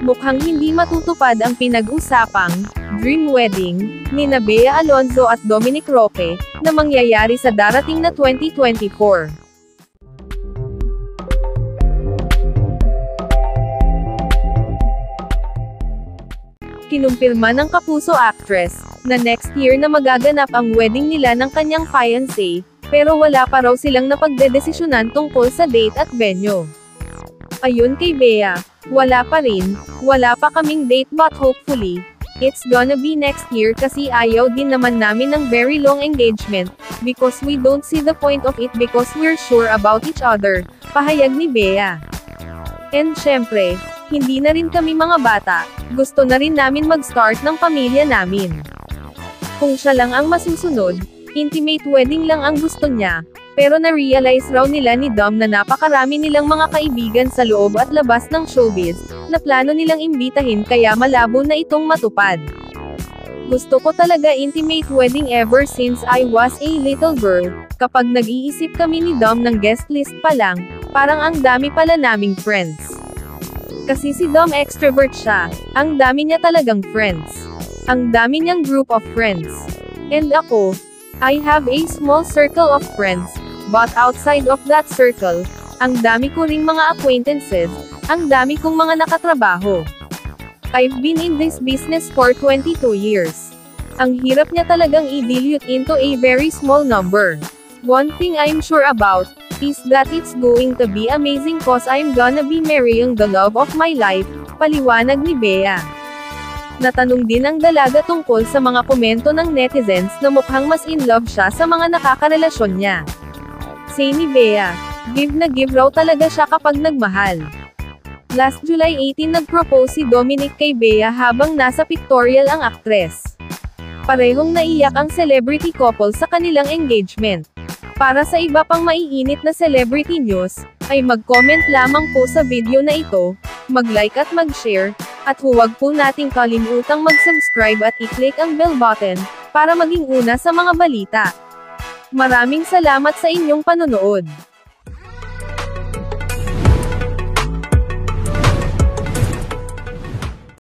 mukhang hindi matutupad ang pinag-usapang dream wedding nina Bea Alonzo at Dominic Roque na mangyayari sa darating na 2024. Kinumpirma ng Kapuso actress na next year na magaganap ang wedding nila ng kanyang fiancé, pero wala pa raw silang napagdedesisyonan tungkol sa date at venue. Ayon kay Bea, wala pa kaming date but hopefully, it's gonna be next year kasi ayaw din naman namin ng very long engagement, because we don't see the point of it because we're sure about each other, pahayag ni Bea. And syempre, hindi na rin kami mga bata, gusto na rin namin mag-start ng pamilya namin. Kung siya lang ang masusunod, intimate wedding lang ang gusto niya, pero na-realize raw nila ni Dom na napakarami nilang mga kaibigan sa loob at labas ng showbiz, na plano nilang imbitahin kaya malabo na itong matupad. Gusto ko talaga intimate wedding ever since I was a little girl, kapag nag-iisip kami ni Dom ng guest list pa lang, parang ang dami pala naming friends. Kasi si Dom extrovert siya, ang dami niya talagang friends. Ang dami niyang group of friends. And ako, I have a small circle of friends, but outside of that circle, ang dami ko ring mga acquaintances, ang dami kong mga nakatrabaho. I've been in this business for 22 years. Ang hirap niya talagang i-dilute into a very small number. One thing I'm sure about, is that it's going to be amazing cause I'm gonna be marrying the love of my life, paliwanag ni Bea. Natanong din ang dalaga tungkol sa mga komento ng netizens na mukhang mas in love siya sa mga nakakarelasyon niya. Say ni Bea, give na give raw talaga siya kapag nagmahal. Last July 18 nag-propose si Dominic kay Bea habang nasa pictorial ang aktres. Parehong naiyak ang celebrity couple sa kanilang engagement. Para sa iba pang maiinit na celebrity news, ay mag-comment lamang po sa video na ito, mag-like at mag-share, at huwag po nating kalimutang mag-subscribe at i-click ang bell button, para maging una sa mga balita. Maraming salamat sa inyong panonood.